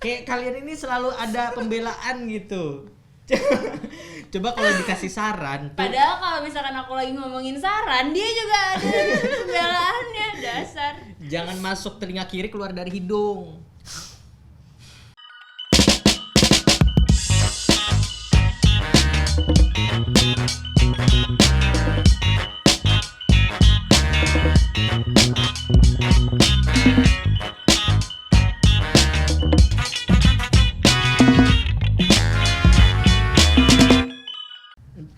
Kayak kalian ini selalu ada pembelaan gitu. Coba kalau dikasih saran tuh. Padahal kalau misalkan aku lagi ngomongin saran, dia juga ada pembelaannya, dasar. Jangan masuk telinga kiri keluar dari hidung.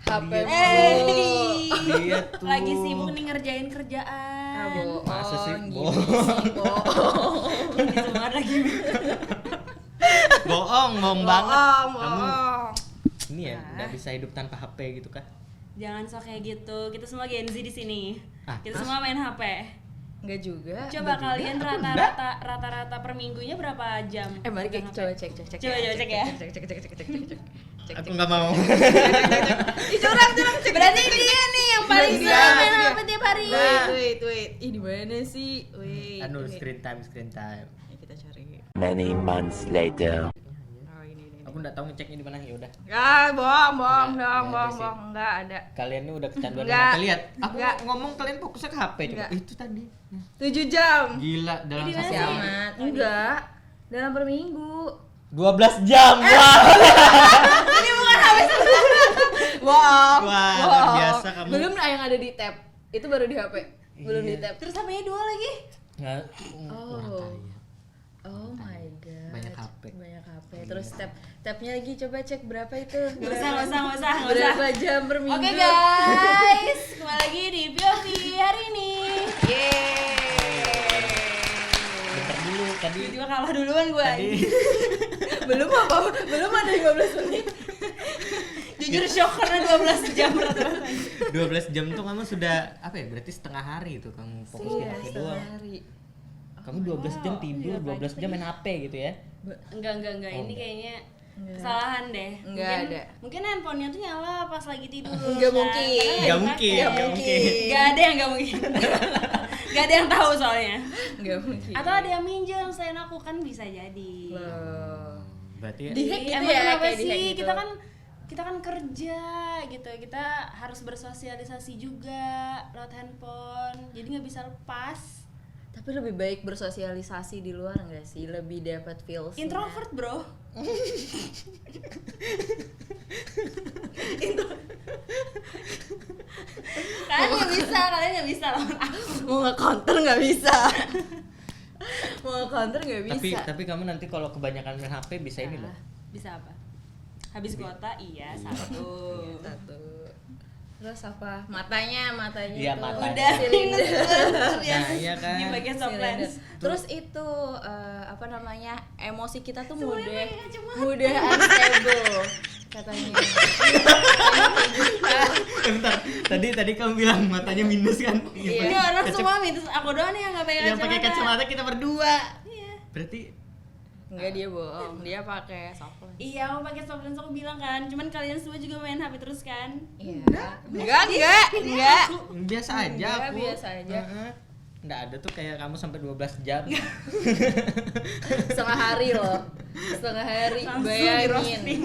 HP Iya tuh. Lagi sibuk nih ngerjain kerjaan. Masa sih? Disebar lagi. Bohong banget. Kamu Bohong. ini ya nggak bisa hidup tanpa HP gitu kah? Jangan sok kayak gitu. Kita semua Gen Z di sini. Ah, Kita terus? semua main HP. Enggak juga. Coba kalian rata-rata per minggunya berapa jam? Mari pegang kita HP? coba cek. Coba cek ya. Cek. Aku nggak mau. Ih, curang cek. Berarti dia nih yang paling Iya, sering main iya. HP tiap hari. Wait. Ih, di mana sih? Wait. Anu screen time. Ya, kita cari. Many months later. Oh, ini. Aku nggak tahu ngeceknya di mana, ya udah. Bohong. Nggak ada sih. Enggak ada. Kalian ini udah kecanduan Nggak. sama HP. Lihat, aku Nggak. ngomong kalian fokusnya ke HP coba. Nggak. Itu tadi. 7 jam. Gila dalam Ini satu masih hari. Amat. Enggak. Dalam per minggu. 12 jam. Wah. Wow. Wah, luar biasa kamu. Belum yang ada di tab. Itu baru di HP. Belum di Iya. tab. Terus HP-nya 2 lagi. Nggak, Oh. kurang kali ya. Oh my god. Banyak HP. Banyak HP. Terus tabnya lagi coba cek berapa itu. Nggak usah. Berapa jam per minggu? Oke guys, kembali lagi di POV hari ini. Yeay. Bentar dulu tadi. Tiba-tiba kalah duluan gue. Tadi Belum ada 15 menit. Jujur shock karena 12 jam rata-rata. 12 jam tuh kamu sudah apa ya? Berarti setengah hari itu kamu fokus di HP doang. Sehari. Kamu 12 jam tidur, 12 jam main HP gitu ya. Enggak. Ini kayaknya kesalahan deh. Enggak ada. Mungkin handphonenya tuh nyala pas lagi tidur. Enggak kan? mungkin. Karena Nggak lagi mungkin, pakai. nggak mungkin. Nggak ada yang nggak mungkin. Nggak ada yang tahu soalnya. Enggak mungkin. Atau ada yang minjem selain aku kan bisa jadi. Loh. Berarti Di-hack gitu Emang ya, kenapa kayak di-hack sih gitu. kita kan kerja gitu, kita harus bersosialisasi juga lewat handphone, jadi nggak bisa lepas. Tapi lebih baik bersosialisasi di luar enggak sih? Lebih dapat feels. Introvert bro. Kalian nggak bisa lawan aku. Mau nge-counter nggak bisa. Mau nge-counter nggak bisa. tapi kamu nanti kalau kebanyakan main HP bisa ini loh. Bisa apa? Habis kuota iya satu. Satu. Terus apa? Matanya Iya, itu. matanya. Udah Silinder. Nah, iya kan. Di bagian soft Silinder. lens. Terus itu apa namanya? Emosi kita tuh Semuanya mudah pakai kacamata. mudah unstable katanya. Bentar. Tadi kamu bilang matanya minus kan? Iya. Ini orang semua minus, aku doang nih yang nggak pakai Yang pakai kacamata kita berdua. Iya. Berarti Enggak, dia bohong. Dia pakai soft lens. Iya, aku pakai soft lens aku bilang kan. Cuman kalian semua juga main HP terus kan? Iya. Enggak. biasa aja Enggak, aku. biasa aja. Heeh. Nggak ada tuh kayak kamu sampai 12 jam. Setengah hari loh. Setengah hari. Langsung Bayangin. di-roasting.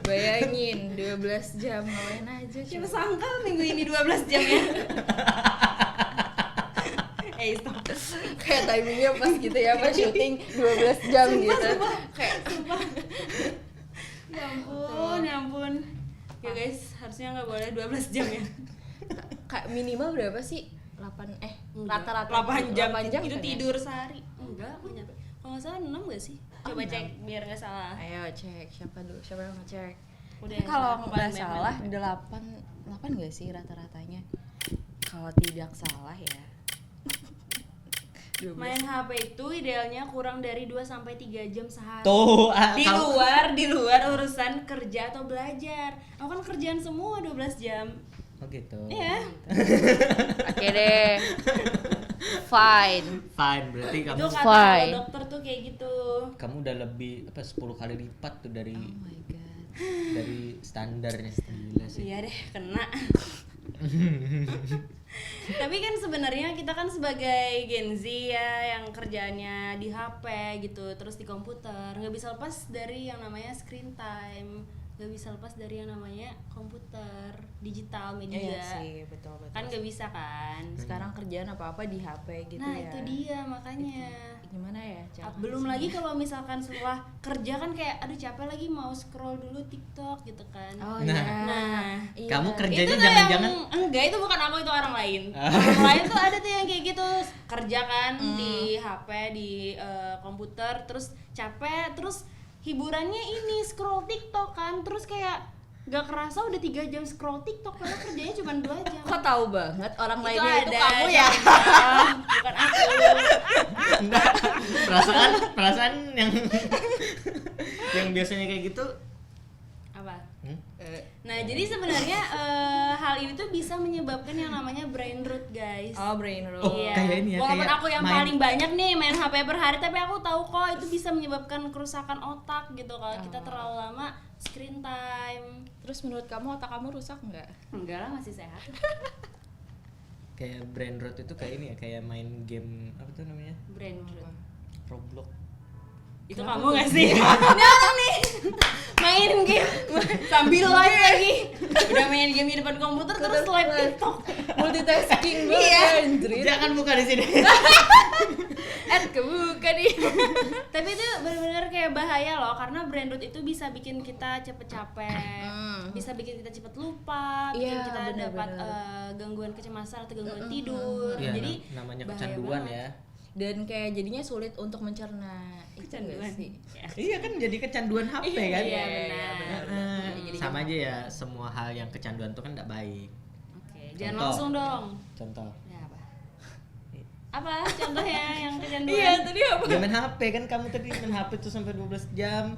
Bayangin 12 jam ngapain aja. Siapa coba. sangka minggu ini 12 jam ya? Stop. Kayak timingnya pas gitu ya, pas syuting 12 jam gitu. Kayak Ya ampun. Ya guys, harusnya nggak boleh 12 jam ya. kayak minimal berapa sih? 8 rata-rata 8 jam, 8 jam itu kan ya? tidur sehari. Enggak, aku nyampe. Kalau nggak salah 6 nggak sih? Coba 6. cek biar nggak salah. Ayo cek siapa dulu, siapa yang ngecek? Udah Tapi kalau aku nggak paling salah main-main. 8 nggak sih rata-ratanya? Kalau tidak salah ya. 12. Main HP itu idealnya kurang dari 2 sampai 3 jam sehari. Tuh, Di luar urusan kerja atau belajar. Aku kan kerjaan semua 12 jam. Oh gitu. Iya. Oke deh. Fine. Fine, berarti kamu Itu kata Fine. dokter tuh kayak gitu. kamu udah lebih 10 kali lipat tuh dari Oh my god. dari standarnya. Gila sih. Iya deh, kena. Tapi kan sebenarnya kita kan sebagai Gen Z ya yang kerjaannya di HP gitu, terus di komputer, nggak bisa lepas dari yang namanya screen time, nggak bisa lepas dari yang namanya komputer, digital media. Iya sih, betul. Kan nggak bisa kan. Sekarang kerjaan apa-apa di HP gitu Nah ya. itu dia makanya. Gimana ya? Cara Belum lagi kalau misalkan setelah kerja kan kayak aduh capek lagi mau scroll dulu TikTok gitu kan. Oh Nah. iya. Nah, Iya. Kamu itu kerjanya tuh jangan-jangan yang enggak, itu bukan aku, itu orang lain. Orang lain tuh ada tuh yang kayak gitu, kerja kan di HP, di komputer, terus capek, terus hiburannya ini scroll TikTok kan, terus kayak gak kerasa udah 3 jam scroll TikTok padahal kerjanya cuma 2 jam. Kok tahu banget orang Itu lainnya itu ada, kamu ya? bukan aku. enggak perasaan yang biasanya kayak gitu. Apa? Hmm? Nah, jadi sebenarnya hal ini tuh bisa menyebabkan yang namanya brain rot, guys. Oh, brain rot. Oh, Iya. kayak ini ya, Walaupun kayak aku yang main- paling banyak nih main HP per hari, tapi aku tahu kok itu bisa menyebabkan kerusakan otak gitu kalau kita terlalu lama screen time. Terus menurut kamu otak kamu rusak nggak? Enggak lah, masih sehat. Kayak brain rot itu kayak ini ya, kayak main game apa tuh namanya? Brain rot. Roblox. Itu kamu nggak sih? Ini orang nih main game sambil live lagi. Udah main game di depan komputer terus live TikTok. Multitasking banget Iya. anjrit. Jangan buka di sini. Kebuka nih. Tapi itu benar-benar kayak bahaya loh, karena brain rot itu bisa bikin kita cepet capek, bisa bikin kita cepet lupa, bikin Iya, kita benar-benar. dapat gangguan kecemasan atau gangguan tidur. Iya, Jadi namanya bahaya kecanduan banget. ya. Dan kayak jadinya sulit untuk mencerna. Itu Kecanduan. nggak sih? Ya. Iya kan jadi kecanduan HP kan? Iya, benar. Sama aja ya, semua hal yang kecanduan tuh kan tidak baik. Oke, jangan Contoh. langsung dong. Contoh. Ya apa? Apa contohnya yang kecanduan? Iya, tadi apa? Ya main HP kan, kamu tadi main HP tuh sampai 12 jam.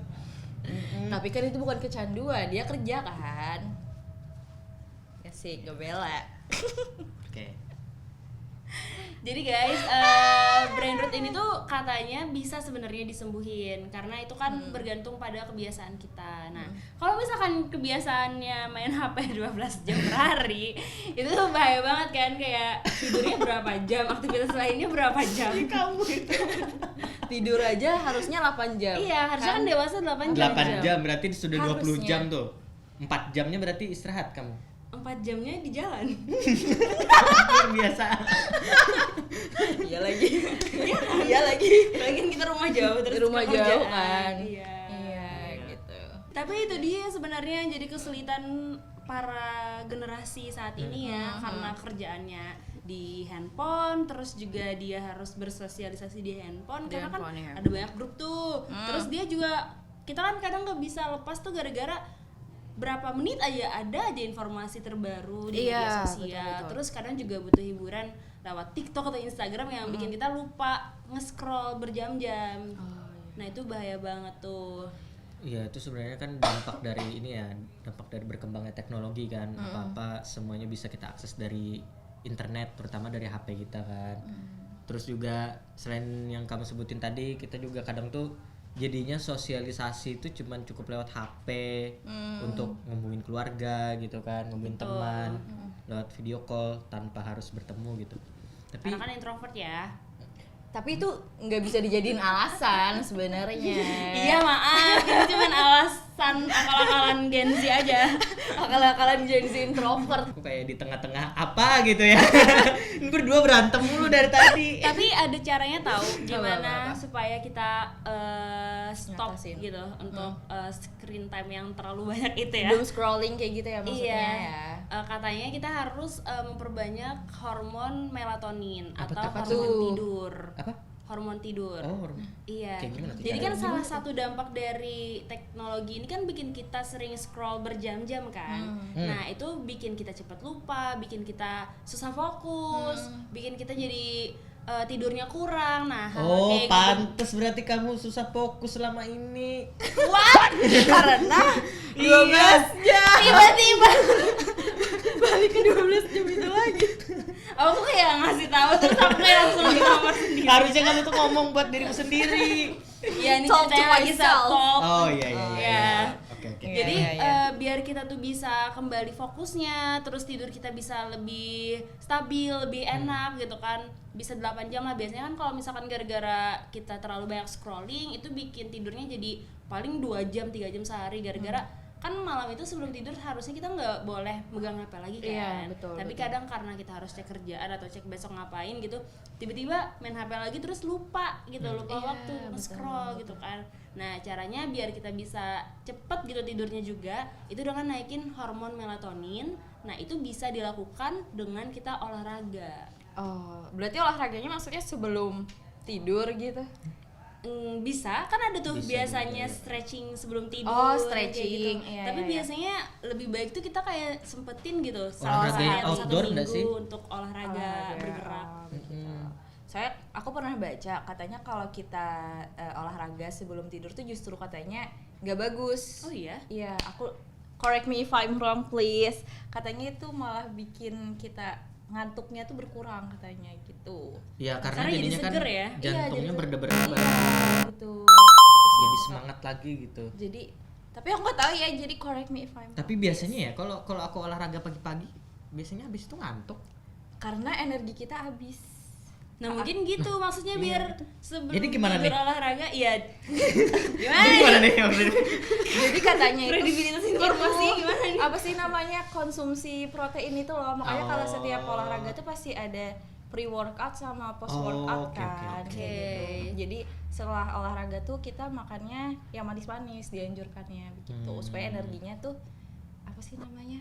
Tapi kan itu bukan kecanduan, dia kerja kan. Ya sih, ngebela. Oke. Jadi guys, brain rot ini tuh katanya bisa sebenarnya disembuhin karena itu kan bergantung pada kebiasaan kita. Nah, kalau misalkan kebiasaannya main HP 12 jam per hari, itu tuh bahaya banget kan, kayak tidurnya berapa jam, aktivitas lainnya berapa jam. Kamu itu. Tidur aja harusnya 8 jam. Iya, harusnya kan dewasa 8 jam. 8 jam berarti sudah 20 Harusnya. jam tuh. 4 jamnya berarti istirahat kamu. 4 jamnya di jalan. Luar biasa. Iya lagi. Iya lagi. Lagian kita rumah jauh terus Di rumah ke jauh kerjaan. kan. Iya. Iya, gitu. Tapi itu dia sebenarnya jadi kesulitan para generasi saat ini ya, karena kerjaannya di handphone, terus juga dia harus bersosialisasi di handphone Di karena kan handphone, ya. ada banyak grup tuh. Terus dia juga, kita kan kadang nggak bisa lepas tuh gara-gara berapa menit aja ada aja informasi terbaru di Iya, media sosial. betul-betul. Terus kadang juga butuh hiburan lewat TikTok atau Instagram yang bikin kita lupa nge-scroll berjam-jam. Nah itu bahaya banget tuh. Iya, itu sebenarnya kan dampak dari ini ya, dampak dari berkembangnya teknologi kan. Apa-apa semuanya bisa kita akses dari internet, terutama dari HP kita kan. Terus juga selain yang kamu sebutin tadi, kita juga kadang tuh jadinya sosialisasi itu cuman cukup lewat HP untuk ngomongin keluarga gitu kan, ngomongin teman, lewat video call tanpa harus bertemu gitu. Tapi Karena kan introvert ya. Tapi itu nggak bisa dijadiin alasan sebenarnya. Iya maaf, itu cuma alasan akal-akalan Gen Z aja. Akal-akalan Gen Z introvert. aku kayak di tengah-tengah apa gitu ya. Ini berdua berantem mulu dari tadi. Tapi ada caranya tahu gimana Apa? supaya kita stop Ngatasin. gitu untuk screen time yang terlalu banyak itu ya. Doom scrolling kayak gitu ya maksudnya Iya, ya. Katanya kita harus memperbanyak hormon melatonin Apa atau tuh? hormon tidur. Apa? Hormon tidur. Oh, Iya. kayak gimana tuh Jadi caranya? kan salah satu dampak dari teknologi ini kan bikin kita sering scroll berjam-jam kan. Nah, itu bikin kita cepat lupa, bikin kita susah fokus, bikin kita jadi tidurnya kurang. Nah, hal Oh, kayak gitu. pantes berarti kamu susah fokus selama ini. What? Karena 12 jam. Tiba-tiba Balik ke 12 jam itu lagi. aku kayak ngasih tahu terus aku kayak langsung di kamar sendiri. Harusnya kamu tuh ngomong buat dirimu sendiri. Ya, ini Talk to ceritanya lagi myself. self-talk. Oh iya iya iya. Iya. Oke oke. Iya, Jadi iya, iya. biar kita tuh bisa kembali fokusnya, terus tidur kita bisa lebih stabil, lebih enak gitu kan. Bisa 8 jam lah biasanya kan. Kalau misalkan gara-gara kita terlalu banyak scrolling itu bikin tidurnya jadi paling 2 jam 3 jam sehari gara-gara kan malam itu sebelum tidur harusnya kita nggak boleh megang HP lagi kan. Iya, betul, Tapi betul. kadang karena kita harus cek kerjaan atau cek besok ngapain gitu, tiba-tiba main HP lagi terus lupa gitu, lupa Iya, waktu nge-scroll gitu kan. Nah, caranya biar kita bisa cepet gitu tidurnya juga, itu dengan naikin hormon melatonin. Nah, itu bisa dilakukan dengan kita olahraga. Oh, berarti olahraganya maksudnya sebelum tidur gitu? Bisa kan ada tuh Bisa biasanya juga. stretching sebelum tidur Oh, kayak stretching. gitu. Iya, Tapi iya, iya. biasanya lebih baik tuh kita kayak sempetin gitu Olahraga satu outdoor nggak minggu sih? untuk olahraga bergerak. Oh, begitu. Saya aku pernah baca katanya kalau kita olahraga sebelum tidur tuh justru katanya nggak bagus. Oh iya? Iya, aku correct me if I'm wrong please. Katanya itu malah bikin kita ngantuknya tuh berkurang katanya gitu. Ya karena Karena jadi jadinya kan seger ya? jantungnya Iya, berdebar-debar. Gitu. Itu sih Jadi yang aku- semangat lagi gitu. Jadi tapi aku nggak tahu ya, jadi correct me if I'm Tapi biasanya ya kalau aku olahraga pagi-pagi biasanya habis itu ngantuk. karena energi kita habis. Nah mungkin gitu maksudnya biar sebelum Jadi gimana tidur nih? olahraga iya gimana Jadi nih? gimana nih maksudnya? Jadi katanya itu Kredibilitas informasi gimana nih? apa sih namanya konsumsi protein itu loh, makanya kalau Oh. setiap olahraga tuh pasti ada pre-workout sama Oh, post-workout oke, oke, kan oke. kayak gitu. Jadi setelah olahraga tuh kita makannya yang manis-manis dianjurkannya begitu supaya energinya tuh apa sih namanya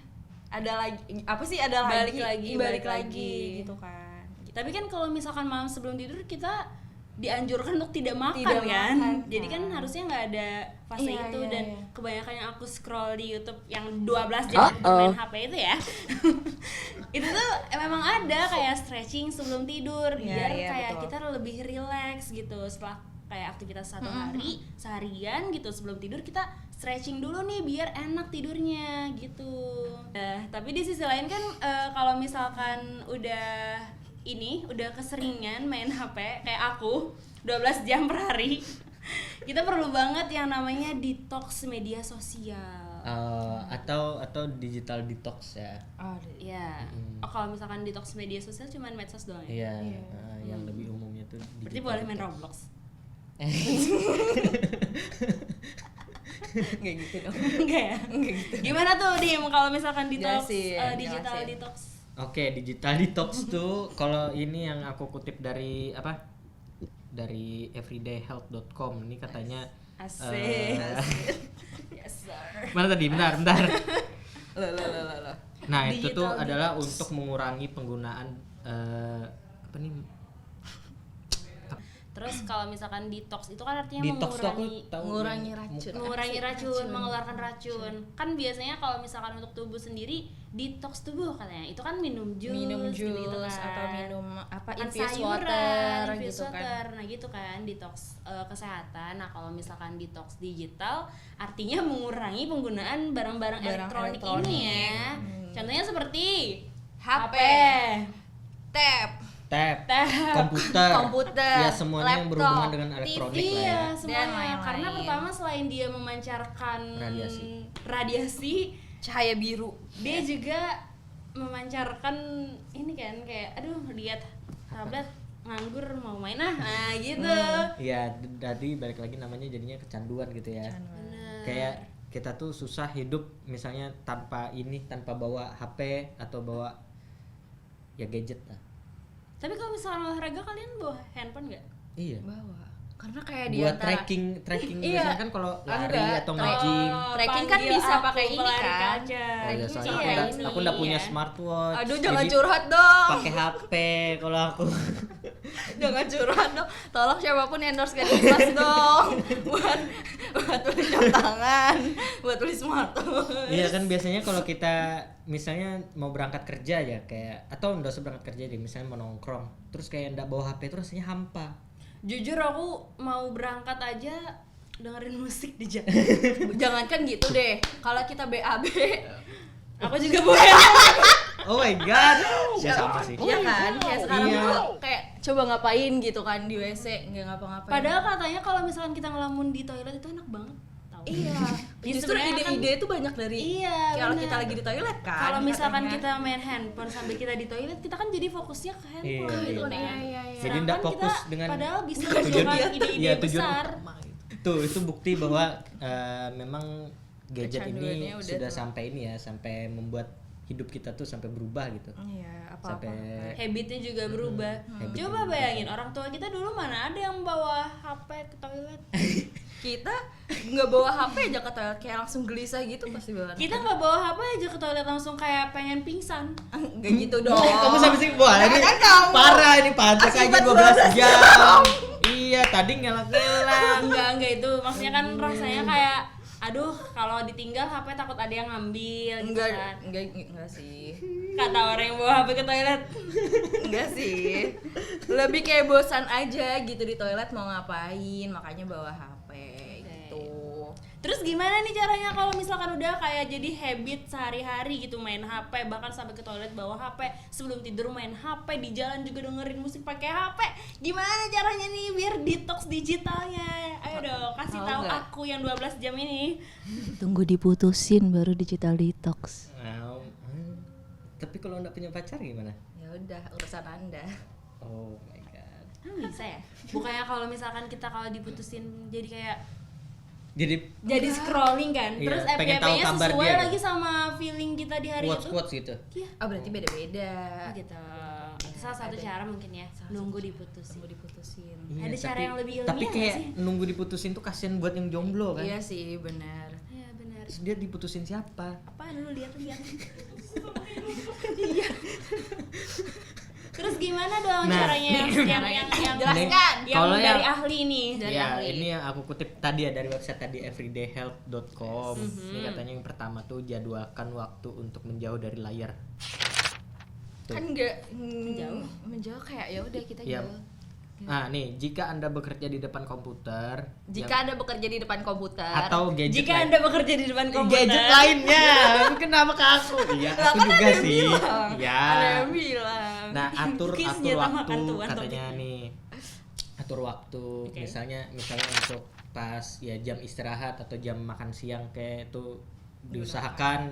ada lagi apa sih ada Balik lagi lagi, balik balik lagi lagi. gitu kan. Tapi kan kalau misalkan malam sebelum tidur kita dianjurkan untuk tidak makan Tidak kan. makan, Jadi kan kan. harusnya nggak ada fase Iya, itu iya, dan iya. kebanyakan yang aku scroll di YouTube yang 12 jam main HP itu ya. Itu tuh memang ada kayak stretching sebelum tidur Iya, biar iya, kayak betul. kita lebih relax gitu setelah kayak aktivitas satu hari seharian gitu sebelum tidur kita stretching dulu nih biar enak tidurnya gitu. Tapi di sisi lain kan kalau misalkan udah keseringan main HP kayak aku 12 jam per hari kita perlu banget yang namanya detox media sosial. Atau digital detox ya. Ya, kalau misalkan detox media sosial cuman medsos doang ya. Iya, yang lebih umumnya tuh Berarti digital boleh main detox. Roblox. Nggak gitu dong. Enggak ya? Gimana tuh Dim kalau misalkan detox Jelasin, digital jelasin. detox? Oke, digital detox tuh kalau ini yang aku kutip dari apa? Dari everydayhealth.com. Ini katanya Asik. Yes sir. mana tadi? Bentar. Loh. Nah, itu tuh Digital adalah untuk mengurangi penggunaan apa nih? Terus kalau misalkan detox itu kan artinya Detox tuh aku mengurangi tahu mengurangi yang racun. mengurangi racun, mengeluarkan racun. Kan biasanya kalau misalkan untuk tubuh sendiri detox tubuh katanya. Itu kan minum jus gitu kan. atau minum apa Makan infused sayuran, water infused gitu kan. water. Nah gitu kan detox kesehatan. Nah kalau misalkan detox digital artinya mengurangi penggunaan barang-barang elektronik ini ya. Contohnya seperti HP, tab, tab, komputer, ya semuanya yang laptop, berhubungan dengan elektronik TV, lah ya. iya Dan semuanya. lain-lain. Karena pertama selain dia memancarkan radiasi, cahaya biru. dia juga memancarkan ini kan kayak aduh lihat tablet nganggur mau main nah gitu. Iya, tadi balik lagi namanya jadinya kecanduan gitu ya. Bener. Kayak kita tuh susah hidup misalnya tanpa bawa HP atau bawa ya gadget lah. Tapi kalau misalnya olahraga kalian bawa handphone nggak? Iya. Bawa. Karena kayak di Buat antara tracking Iya. biasanya kan kalau lari Enggak, atau nge-gym. Tracking kan panggil bisa aku pakai ini pelari kan. kaca. Oh iya, soalnya Iya, aku nggak ini punya ya. smartwatch. Aduh, jangan jadi curhat dong. pakai HP kalau aku. Jangan curhat dong. Tolong siapapun endorse ke Niklas dong. buat tulis jam tangan, buat tulis smartwatch. Iya kan biasanya kalau kita misalnya mau berangkat kerja ya kayak atau nggak usah berangkat kerja deh misalnya mau nongkrong terus kayak nggak bawa HP terus rasanya hampa. Jujur aku mau berangkat aja dengerin musik di jalan. Jangankan gitu deh. Kalau kita BAB, Aku juga boleh. Oh my god. Ya sama sih. iya kan? Kayak sekarang Iya. tuh kayak coba ngapain gitu kan di WC, nggak ngapa-ngapain. Padahal katanya kalau misalkan kita ngelamun di toilet itu enak banget. Tahu tahu. Iya. Jadi Justru sebenarnya kan- ide-ide itu banyak dari Iya, kalau benar. kita lagi di toilet kan. Kalau misalkan katanya. kita main handphone sambil kita di toilet, kita kan jadi fokusnya ke handphone Iya, gitu iya. kan. Iya. Jadi Sedangkan nggak fokus kita dengan padahal bisa tujuan melakukan dia. ide-ide Iya, tujuan besar. Utama gitu. Tuh itu bukti bahwa memang gadget Kecanduannya ini udah sudah tuh. sampai ini ya, sampai membuat hidup kita tuh sampai berubah gitu. Iya, apa-apa. Sampai Habitnya juga berubah. habitnya Coba bayangin orang tua kita dulu mana ada yang bawa HP ke toilet. Kita nggak bawa HP aja ke toilet kayak langsung gelisah gitu pasti bawa. Kita nggak bawa HP aja ke toilet langsung kayak pengen pingsan. Nggak gitu dong. Kamu sampai sih, wah ini Kan kamu. parah ini pajak aja Akibat 12 jam. Iya, tadi ngelak-ngelak. Enggak itu. Maksudnya kan rasanya kayak aduh kalau ditinggal HP takut ada yang ngambil gitu kan. Enggak sih. Kata orang yang bawa HP ke toilet. Enggak sih. Lebih kayak bosan aja gitu di toilet mau ngapain, makanya bawa HP gitu. Terus gimana nih caranya kalau misalkan udah kayak jadi habit sehari-hari gitu main HP, bahkan sampai ke toilet bawa HP, sebelum tidur main HP, di jalan juga dengerin musik pakai HP. Gimana caranya nih biar detox digitalnya? Ayo dong, kasih Tahu tahu nggak? aku yang 12 jam ini. Tunggu diputusin baru digital detox. Nah, tapi kalau nggak punya pacar gimana? Ya udah, urusan Anda. Oh my god. Bisa ya? Bukannya kalau misalkan kita kalau diputusin jadi kayak Jadi scrolling kan, Iya, terus pengen tahu FYP-nya kabar sesuai dia lagi sama feeling kita di hari itu. quotes gitu. Iya. Oh, berarti beda-beda. Gitu. Salah satu ada. cara mungkin ya, nunggu diputusin. Tunggu diputusin. Ada cara yang lebih ilmiah Tapi nggak kayak sih? nunggu diputusin tuh kasihan buat yang jomblo kan. Iya sih, benar. Iya benar. Terus dia diputusin siapa? Apaan lu lihat. Iya. Terus gimana dong Nah, caranya yang Jelaskan. yang Kalau dari yang- ahli nih. Dari Ya, ahli. ini yang aku kutip tadi ya dari website tadi everydayhealth.com. Ini katanya yang pertama tuh jadwalkan waktu untuk menjauh dari layar. Tuh. Kan enggak Menjauh. menjauh kayak ya udah kita Iya. jauh. Nah, nih, jika Anda bekerja di depan komputer Jika Anda bekerja di depan komputer atau gadget Jika lain- Anda bekerja di depan komputer. gadget lainnya, kenapa ke aku? Iya, Lah, aku kan juga ada yang sih. bilang. Ya. Ada yang bilang. Nah, atur Mungkin atur senjata waktu makan tuan katanya topiknya. nih. Atur waktu, Oke. misalnya untuk pas ya jam istirahat atau jam makan siang kayak itu diusahakan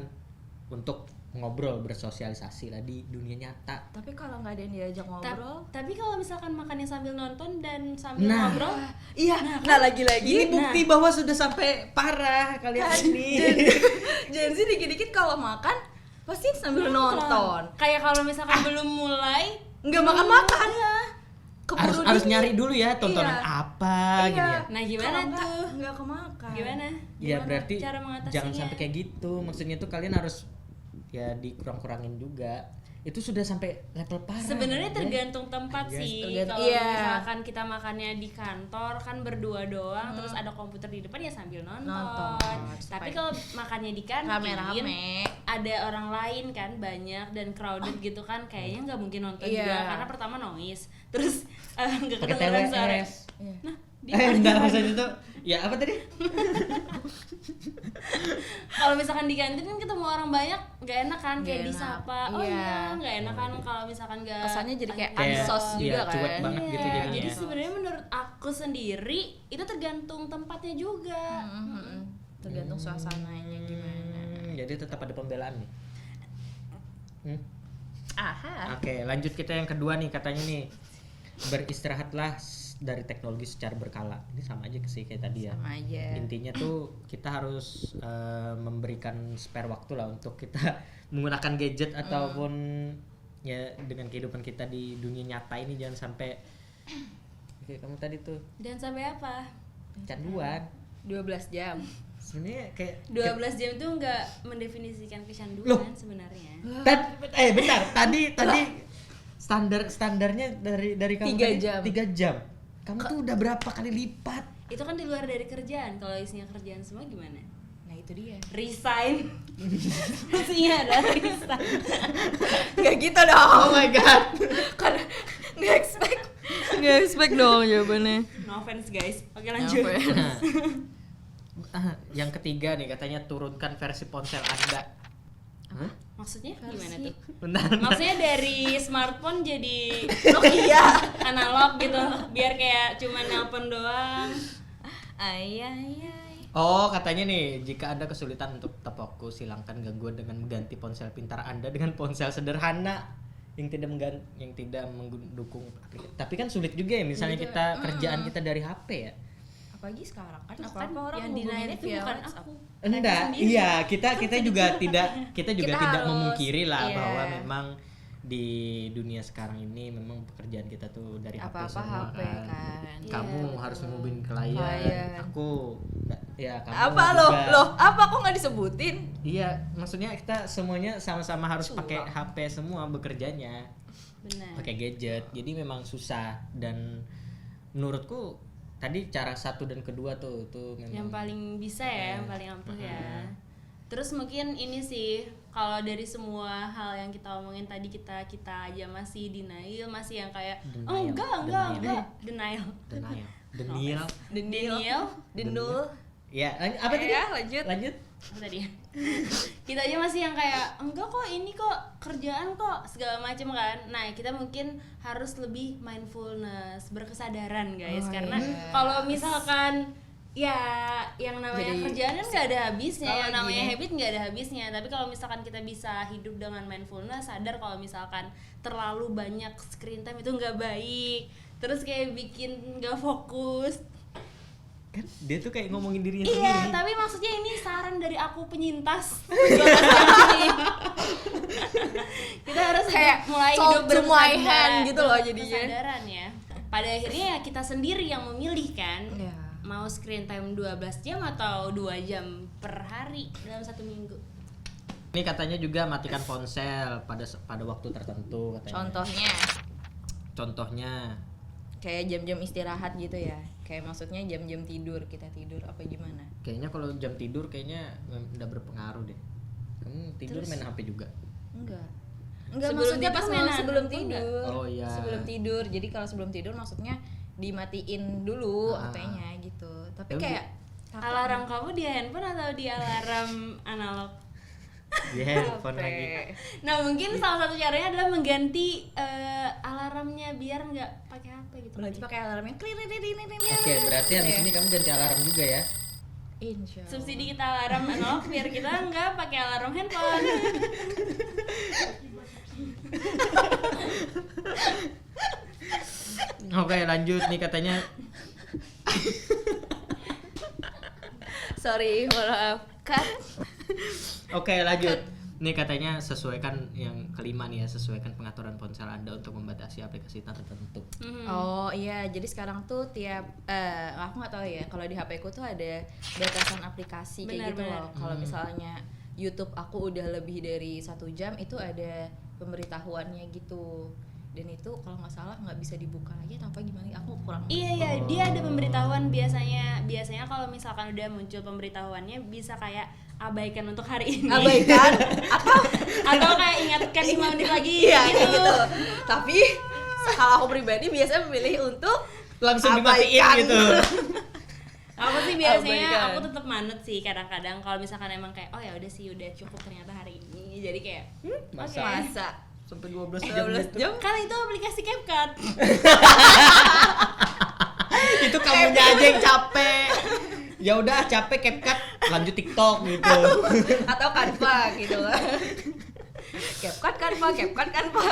untuk ngobrol, bersosialisasi lah di dunia nyata. Tapi kalau nggak ada yang diajak ngobrol, Tapi kalau misalkan makannya sambil nonton dan sambil Nah. ngobrol, iya. Nah, lagi-lagi Ini bukti bahwa sudah sampai parah kalian ini. Gen Z dikit-dikit kalau makan pasti sambil nonton. kayak kalau misalkan belum mulai Nggak makan-makan. harus nyari dulu ya tontonan Iya. apa gini ya. Nah, gimana Kalau tuh? Nggak kemakan. Gimana? Ya berarti cara mengatasinya? jangan sampai kayak gitu. Maksudnya tuh kalian harus ya dikurang-kurangin juga. Itu sudah sampai level parah. Sebenarnya ya. tergantung tempat Yes, sih. tergantung- Kalau iya. misalkan kita makannya di kantor kan berdua doang, terus ada komputer di depan ya sambil nonton. Tapi kalau makannya di kantin, Rame-rame. ada orang lain kan banyak dan crowded gitu kan, kayaknya nggak mungkin nonton Iya. juga karena pertama noise, terus nggak Pakai kedengeran suara. TWS. Iya. Nah, Enggak maksudnya tuh ya apa tadi? kalau misalkan di kantin kan ketemu orang banyak, nggak enak kan kayak Nggak enak. disapa. Oh Iya. iya, nggak enak kan kalau misalkan nggak. Kesannya jadi kayak Kayak, ansos juga iya, kan. cuek banget Iya, gitu jadinya. jadi sebenarnya menurut aku sendiri itu tergantung tempatnya juga. Tergantung suasananya gimana. Jadi tetap ada pembelaan nih. Aha. Oke, lanjut kita yang kedua nih katanya nih. Beristirahatlah dari teknologi secara berkala. Ini sama aja sih kayak tadi ya. Sama aja. Intinya tuh kita harus memberikan spare waktu lah untuk kita menggunakan gadget ataupun ya dengan kehidupan kita di dunia nyata ini jangan sampai kayak kamu tadi tuh Dan sampai apa? canduan. 12 jam. Sebenarnya kayak 12 jam itu nggak mendefinisikan Loh. kecanduan sebenarnya. bentar tadi standarnya dari kamu 3 tadi jam. 3 jam. Kamu tuh udah berapa kali lipat? Itu kan di luar dari kerjaan. Kalau isinya kerjaan semua gimana? Nah, itu dia. Resign. Isinya ada resign. Nggak gitu dong. Oh my god. Kan nggak expect dong jawabannya. No offense guys. Oke lanjut. Yang ketiga nih katanya turunkan versi ponsel Anda. Hah? Maksudnya gimana tuh? Bentar. Maksudnya dari smartphone jadi Nokia. analog gitu, biar kayak cuma nelpon doang. Ayah. Oh, katanya nih, jika Anda kesulitan untuk tetap fokus, hilangkan gangguan dengan mengganti ponsel pintar Anda dengan ponsel sederhana yang tidak mendukung aplikasi. Tapi kan sulit juga ya, misalnya kita kerjaan kita dari HP ya. Apalagi sekarang kan Terus apa-apa orang yang denial hubunginnya itu via bukan WhatsApp. aku. Enggak, iya, kita juga tidak Kita tidak harus, memungkiri lah iya. bahwa memang di dunia sekarang ini memang pekerjaan kita tuh dari HP Apa-apa semua HP kan. kan. Kamu Iya, harus betul. ngehubungin klien, Klien. aku ya kamu Apa juga. loh? Apa kok nggak disebutin? Iya, maksudnya kita semuanya sama-sama harus Curang. pakai HP semua bekerjanya, Benar. pakai gadget. Jadi memang susah dan menurutku tadi cara 1 dan kedua tuh memang Yang paling bisa ya, yang paling ampuh ya. Terus mungkin ini sih, kalau dari semua hal yang kita omongin tadi kita aja masih denial, masih yang kayak Denial. enggak, denial. Denial. Denial. Ya, apa tadi? Ya, lanjut. Apa tadi ya? Kita aja masih yang kayak enggak kok, ini kok kerjaan kok segala macam kan. Nah, kita mungkin harus lebih mindfulness, berkesadaran guys, Oh, karena yes. kalau misalkan ya yang namanya Jadi, kerjaan kan nggak ada habisnya, kalau yang namanya gini. habit nggak ada habisnya. Tapi kalau misalkan kita bisa hidup dengan mindfulness, sadar kalau misalkan terlalu banyak screen time itu nggak baik, terus kayak bikin nggak fokus. Kan dia tuh kayak ngomongin dirinya Iya, sendiri. tapi maksudnya ini saran dari aku penyintas 12 jam ini. Kita harus Kayak mulai talk hidup to my berkesadaran- hand gitu loh jadinya. berkesadaran ya. Pada akhirnya ya kita sendiri yang memilih kan. Iya. Mau screen time 12 jam atau 2 jam per hari dalam 1 minggu. Ini katanya juga matikan ponsel pada waktu tertentu katanya. Contohnya Kayak jam-jam istirahat gitu ya. Kayak maksudnya jam-jam tidur, kita tidur apa gimana? kayaknya kalau jam tidur kayaknya udah berpengaruh deh. Kamu tidur main HP juga. Enggak, Sebelum maksudnya tidur pas mainan sebelum handphone tidur. nggak? Oh, iya. Sebelum tidur. Jadi kalau sebelum tidur maksudnya dimatiin dulu Ah. HP-nya gitu. Tapi Ya, kayak Alarm kamu di handphone atau di alarm analog? Di handphone HP. lagi. Nah mungkin salah satu caranya adalah mengganti alarmnya biar nggak pakai HP gitu. berarti pakai alarmnya Oke, berarti habis ini kamu ganti alarm juga ya. Insya Allah. Subsidi kita alarm analog biar kita nggak pakai alarm handphone. Oke, lanjut nih katanya. Sorry, maaf. Kan Oke, lanjut. Nih katanya sesuaikan yang kelima nih ya, sesuaikan pengaturan ponsel Anda untuk membatasi aplikasi tertentu. Oh iya, jadi sekarang tuh tiap aku nggak tahu ya, kalau di HP ku tuh ada batasan aplikasi kayak gitu Benar-benar. loh. Kalau misalnya YouTube aku udah lebih dari 1 jam itu ada pemberitahuannya gitu. Dan itu kalau nggak salah nggak bisa dibuka lagi atau apa gimana? Aku kurang. Iya, dia ada pemberitahuan biasanya kalau misalkan udah muncul pemberitahuannya bisa kayak abaikan untuk hari ini. Abaikan Atau kayak ingatkan 5 menit lagi iya gitu. gitu. Tapi kalau aku pribadi biasanya memilih untuk Langsung dimatiin abaikan. gitu. Aku sih biasanya Abaikan. aku tetap manut sih kadang-kadang kalau misalkan emang kayak oh ya udah sih udah cukup ternyata hari ini. Jadi kayak Masa masa sampai 12 jam 12 gitu. jam kan itu aplikasi CapCut. Itu kamunya aja yang capek. Ya udah capek CapCut, lanjut TikTok gitu. atau Canva gitu kan. CapCut Canva.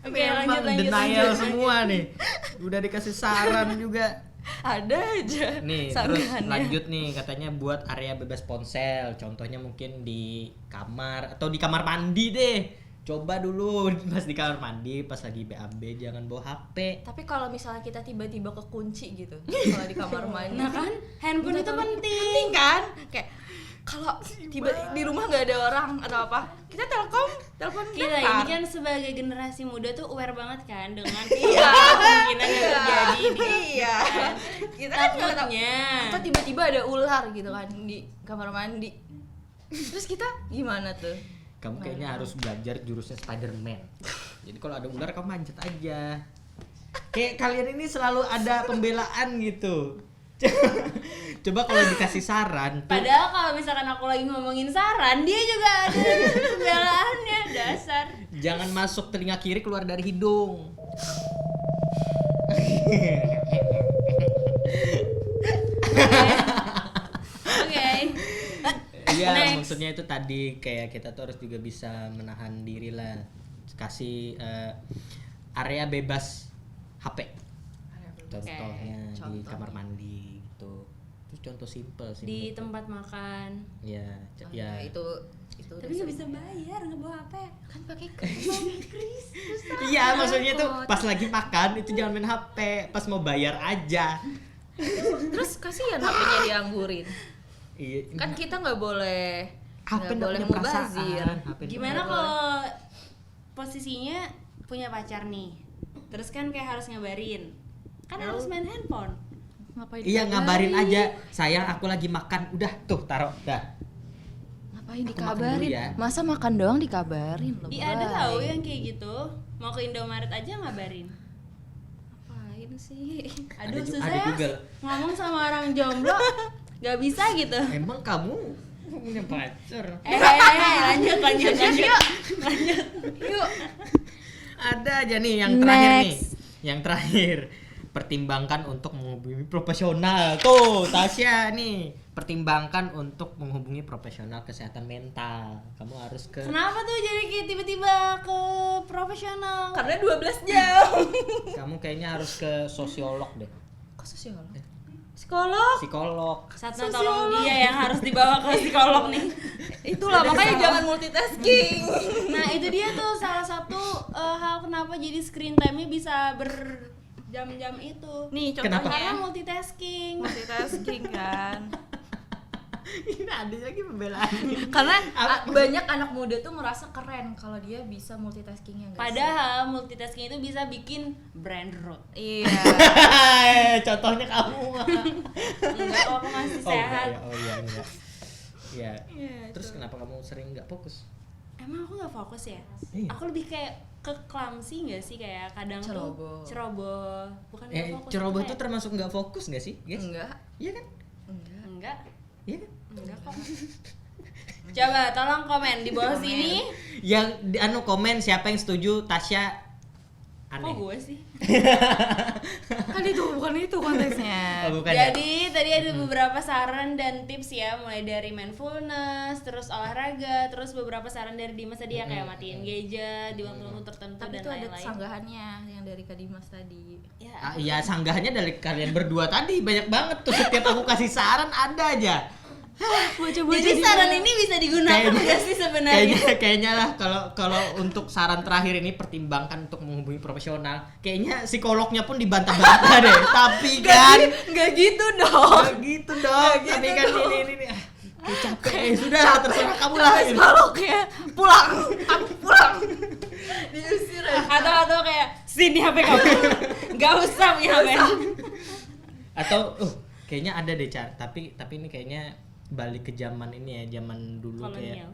Oke, Memang lanjut. denial semua nih. Udah dikasih saran juga. Ada aja Nih, terus sarannya. lanjut nih katanya buat area bebas ponsel. Contohnya mungkin di kamar atau di kamar mandi deh. Coba dulu pas di kamar mandi, pas lagi BAB jangan bawa HP. Tapi kalau misalnya kita tiba-tiba kekunci gitu kalau di kamar mandi. Nah kan handphone itu penting. kan? Kayak kalau tiba di rumah nggak ada orang atau apa, kita telepon Kita bentar. ini kan sebagai generasi muda tuh aware banget kan dengan kemungkinan yang terjadi di Iya. Kita kan nggak tahu. takutnya. Atau tiba-tiba ada ular gitu kan di kamar mandi. Terus kita gimana tuh? Kamu kayaknya harus belajar jurusnya Spider-Man. Jadi kalau ada ular kamu manjat aja. Kayak kalian ini selalu ada pembelaan gitu. Coba kalau dikasih saran tuh, Padahal kalau misalkan aku lagi ngomongin saran, dia juga ada pembelaannya dasar. jangan masuk telinga kiri keluar dari hidung. Oke, Enggak, Next. maksudnya itu tadi kayak kita tuh harus juga bisa menahan diri lah. Kasih area bebas HP. Contohnya di Contohnya. kamar mandi gitu. Itu contoh simple sih. Di menurutku. tempat makan. Ya, Ya, ya. itu Tapi nggak bisa bayar nggak bawa HP. kan pakai kris. Iya, maksudnya tuh pas lagi makan itu jangan main HP, pas mau bayar aja. Terus kasihan HP-nya dianggurin. Iya. Kan kita nggak boleh HP nggak nggak boleh punya mubazir. perasaan. HP Gimana boleh. kalau posisinya punya pacar nih, terus kan kayak harus ngabarin, kan harus main handphone. Ngapain Iya, ngabarin aja. Sayang, aku lagi makan. Udah, tuh taruh. Dah. Ngapain Aku makan dikabarin? dulu ya. Masa makan doang dikabarin loh. Iya ada tahu yang kayak gitu, mau ke Indomaret aja ngabarin. Ngapain sih? Aduh Ada susah ada ya Google. ngomong sama orang jomblo, nggak bisa gitu. Emang kamu punya pacar? Lanjut. Yuk. Ada aja nih yang terakhir nih. Next. Yang terakhir, pertimbangkan untuk menghubungi profesional. Tuh, Tasya nih, pertimbangkan untuk menghubungi profesional kesehatan mental. Kamu harus ke Kenapa tuh jadi kayak tiba-tiba ke profesional? Karena 12 jam. kamu kayaknya harus ke sosiolog deh. Kok sosiolog? Psikolog. Psikolog. Satna tolong dia yang harus dibawa ke psikolog nih. Itulah makanya jangan multitasking. Nah itu dia tuh salah satu hal kenapa jadi screen time-nya bisa berjam-jam itu. Nih Kenapa? Karena contohnya multitasking. multitasking kan. Ini ada lagi pembelaan. Karena Apa? banyak anak muda tuh merasa keren kalau dia bisa multitaskingnya. Padahal multitasking itu bisa bikin brain rot. Iya. Contohnya kamu. Enggak, aku masih sehat. Oh iya. Iya. Iya, Terus kenapa kamu sering nggak fokus? Emang aku nggak fokus ya? Iya. Aku lebih kayak ke clumsy nggak sih, kayak kadang Ceroboh. tuh ceroboh. Bukan nggak fokus. Ceroboh kayak- itu termasuk nggak fokus nggak sih? Guys? Enggak. Iya kan? Enggak. Enggak. Iya kan? Enggak kok. Coba tolong komen di bawah Komen. sini. Yang komen siapa yang setuju Tasya aneh. Kok gue sih? Kan itu bukan itu konteksnya. Oh, bukan ya? Jadi tadi ada beberapa saran dan tips ya, mulai dari mindfulness, terus olahraga, terus beberapa saran dari Dimas tadi ya kayak matiin gadget di waktu-waktu tertentu Tapi dan itu ada lain-lain. sanggahannya yang dari Kak Dimas tadi. Ya, Iya, sanggahannya dari kalian berdua tadi banyak banget tuh. Setiap aku kasih saran ada aja. jadi saran ini bisa digunakan nggak sih sebenarnya? Kayaknya lah kalau untuk saran terakhir ini pertimbangkan untuk menghubungi profesional. Kayaknya psikolognya pun dibantah-bantah deh. Tapi kan Enggak gitu dong. nggak gitu dong. Tapi kan ini kayak capek. Sudah terserah kamu lah. Psikolognya pulang. Kamu pulang. Diusir aja. Atau kayak sini HP kamu, nggak usah punya HP. Atau kayaknya ada deh Car. Tapi ini kayaknya balik ke zaman ini ya, zaman dulu kayak Kolonial.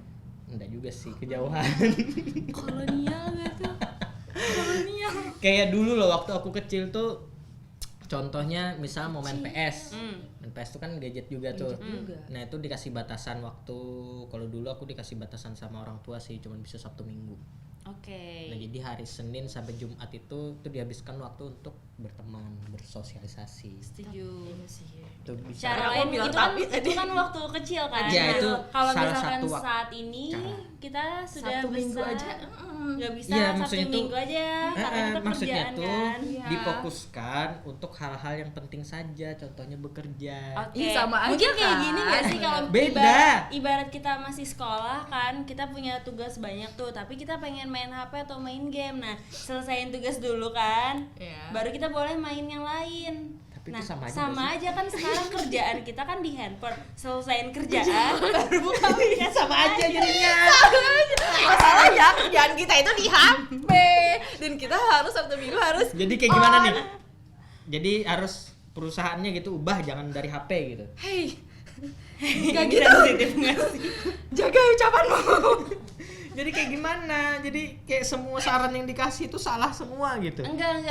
enggak juga sih, kejauhan. Kolonial nggak tuh? Kolonial. Kayak dulu loh waktu aku kecil tuh, contohnya misal mau main PS. Main PS tuh kan gadget juga tuh. juga. Nah itu dikasih batasan waktu. Kalau dulu aku dikasih batasan sama orang tua sih, cuman bisa Sabtu Minggu. Oke. Nah jadi hari Senin sampai Jumat itu dihabiskan waktu untuk berteman, bersosialisasi. Setuju. Itu bisa. Cara Aku lain bilang itu kan, tapi itu kan waktu kecil kan. Ya, itu kalau salah misalkan satu saat ini cara. kita sudah Sabtu Minggu besar, aja. nggak bisa Iya, Sabtu maksudnya tuh- Minggu aja karena kita maksudnya kerjaan tuh kan. Iya. difokuskan untuk hal-hal yang penting saja, contohnya bekerja. Oke. Ih, sama aja Mungkin kayak kan. gini nggak sih kalau Beda. ibarat kita masih sekolah kan, kita punya tugas banyak tuh, tapi kita pengen main HP atau main game. Nah, selesaiin tugas dulu kan, Iya. baru kita boleh main yang lain. Tapi Nah, itu sama aja sama nggak aja kan sekarang kerjaan kita kan di handphone. Selesaiin kerjaan baru buka WhatsApp. Sama aja jadinya. Masalahnya kerjaan kita itu di HP dan kita harus Sabtu Minggu harus Jadi kayak gimana nih? Jadi harus perusahaannya gitu ubah, jangan dari HP gitu. hey nggak gitu jaga ucapanmu. Jadi kayak gimana? Jadi kayak semua saran yang dikasih itu salah semua gitu. Enggak.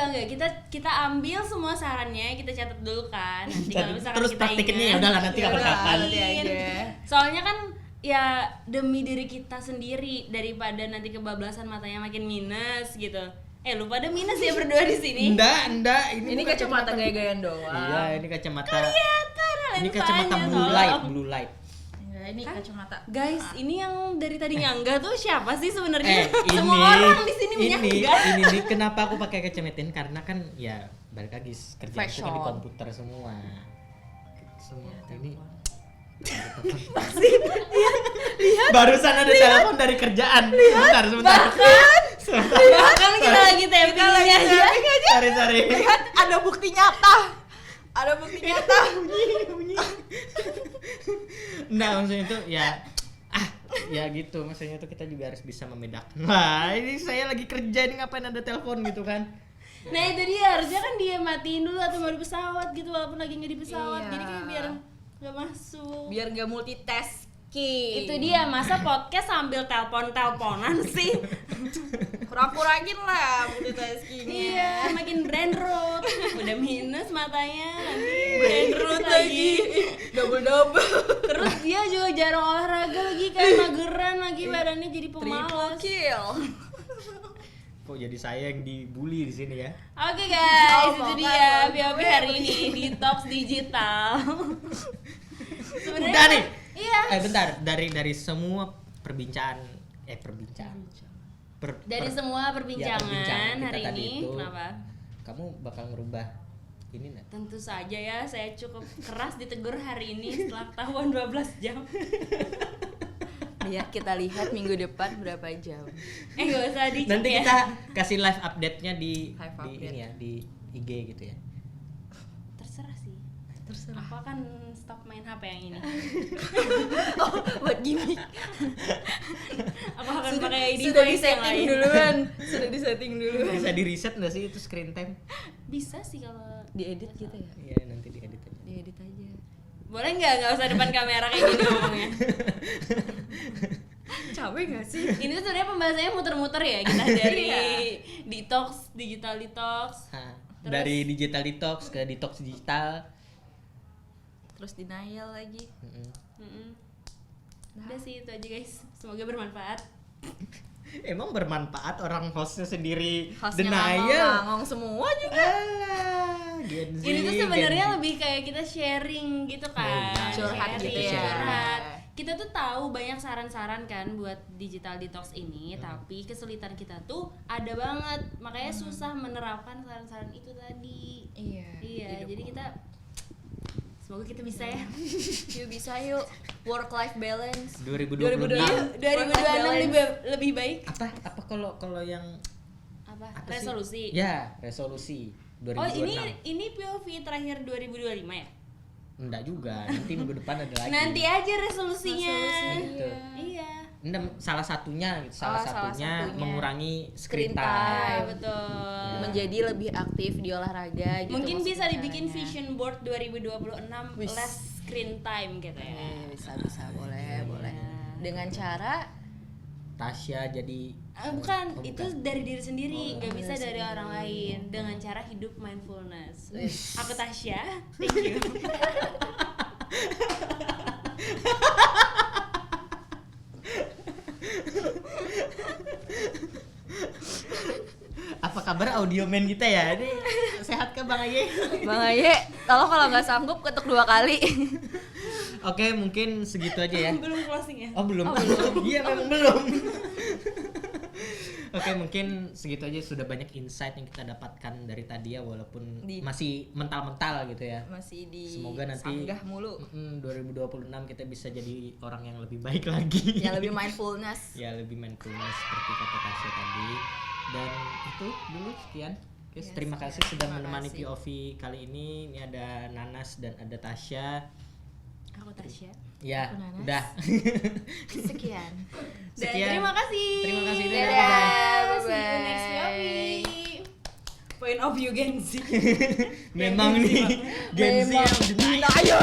Kita ambil semua sarannya, kita catat dulu kan. Nanti kalau misalkan Terus kita praktikinnya ya ingat, udahlah nanti Ya udah, kapan-kapan. nanti aja. soalnya kan ya demi diri kita sendiri daripada nanti kebablasan matanya makin minus gitu. Lu pada minus ya berdua di sini. Enggak, Ini bukan kacamata gaya-gayaan doang. Iya, ini kacamata. Kelihatan Ini lensanya, kacamata blue tolong. light, blue light. Ya, ini Kan? kacamata. Guys, ini yang dari tadi nyanggah tuh siapa sih sebenarnya? ini Semua orang di sini menyanggah. ini nih kenapa aku pakai kacamata karena kan ya balik lagi kerjaan itu kan di Fashion. komputer semua ini barusan ada telepon dari kerjaan sebentar Bahkan kita lagi tapping aja. sorry Lihat, ada bukti nyata. nah maksudnya itu ya ya gitu maksudnya tuh kita juga harus bisa membedakan wah ini saya lagi kerja ini ngapain ada telepon gitu kan. Nah itu dia, harusnya kan dia matiin dulu atau mau di pesawat gitu walaupun lagi nggak di pesawat. Iya. Jadi kayak biar nggak masuk. Biar gak multitasking. Itu dia, masa podcast sambil telepon-teleponan sih? Kurang-kurangin lah multitaskingnya. Iya, makin brain rot. Udah minus matanya, nanti brain rot lagi. Double. Terus dia juga jarang olahraga lagi kan, mageran lagi badannya jadi Triple pemalas. kill. Kok jadi saya yang dibully di sini ya? Oke guys, Oh, itu makan, dia POV hari ini detox digital. Sebenarnya Udah nih. Iya. Bentar, dari semua perbincangan Dari semua perbincangan kita hari tadi ini, itu, kenapa? kamu bakal ngerubah ini nggak? Tentu saja ya, saya cukup keras ditegur hari ini setelah ketahuan 12 jam. Biar kita lihat minggu depan berapa jam. Gak usah dicek Nanti ya. kita kasih live update-nya di Live di update. ini ya, di IG gitu ya. Terserah sih. Terserah. Aku akan stop main HP yang ini. Oh, buat gimmick. Aku akan pakai Sudah device yang disetting lain. duluan. Sudah disetting duluan. Bisa di reset nggak sih itu screen time? Bisa sih kalau Diedit gitu ya. Iya nanti diedit aja. Diedit aja. boleh nggak usah depan kamera kayak gini ngomongnya. Capek gak sih? Ini tuh sebenarnya pembahasannya muter-muter ya, kita dari Iya. detox, digital detox. Nah, Terus? dari digital detox ke detox digital. Terus denial lagi. Mm-mm. Mm-mm. Udah sih itu aja guys. Semoga bermanfaat. Emang bermanfaat orang hostnya sendiri Hostnya denial. ngomong semua juga. Alah, Gen Z, Ini tuh Gen sebenarnya Z. lebih kayak kita sharing gitu kan. Oh, iya. Curhat Sharing, gitu ya. curhat. Kita tuh tahu banyak saran-saran kan buat digital detox ini, tapi kesulitan kita tuh ada banget. Makanya susah menerapkan saran-saran itu tadi. Iya. Iya, jadi kita semoga kita bisa ya. Yuk bisa yuk. Work life balance. 2026. 2026 lebih baik. Apa kalau yang Apa? apa sih? Resolusi. Ya, resolusi 2026. Oh, ini POV terakhir 2025 ya? Enggak juga, nanti minggu depan ada lagi. Nanti aja resolusinya. Gitu. Iya. Enggak, salah satunya gitu, salah salah satunya satunya. mengurangi Screen screen Ah, time. betul. Menjadi lebih aktif di olahraga gitu. Mungkin bisa maksudnya dibikin caranya. vision board 2026 Wis. less screen time gitu ya. Bisa boleh. Iya. Dengan cara Tasya jadi Bukan, Oh, itu bukan. dari diri sendiri, nggak bisa dari dari orang lain dengan cara hidup mindfulness. Aku Tasya, thank you. apa kabar audio man kita ya? Ini sehat kah Bang Aye? Bang Aye, tolong kalau nggak sanggup ketuk 2 kali. Oke, mungkin segitu aja ya. Belum closing ya? Oh, belum. Iya, memang belum. Oke, mungkin segitu aja, sudah banyak insight yang kita dapatkan dari tadi ya, walaupun masih mental-mental gitu ya. Masih di Semoga nanti sanggah mulu. 2026 kita bisa jadi orang yang lebih baik lagi. Yang lebih mindfulness. Ya, lebih mindfulness seperti kata Tasya tadi. Dan itu dulu sekian. Oke, Yes, terima kasih ya, sudah terima menemani kasih. POV kali ini. Ini ada Nanas dan ada Tasya. Aku Tasya. Ya, Aku Nanas. udah. Sekian. Dan Sekian. terima kasih. Terima kasih. Dadah. Dadah. See you Bye-bye. next POV. Point of view Gen Z. Memang nih Gen Z yang denial. Ayo.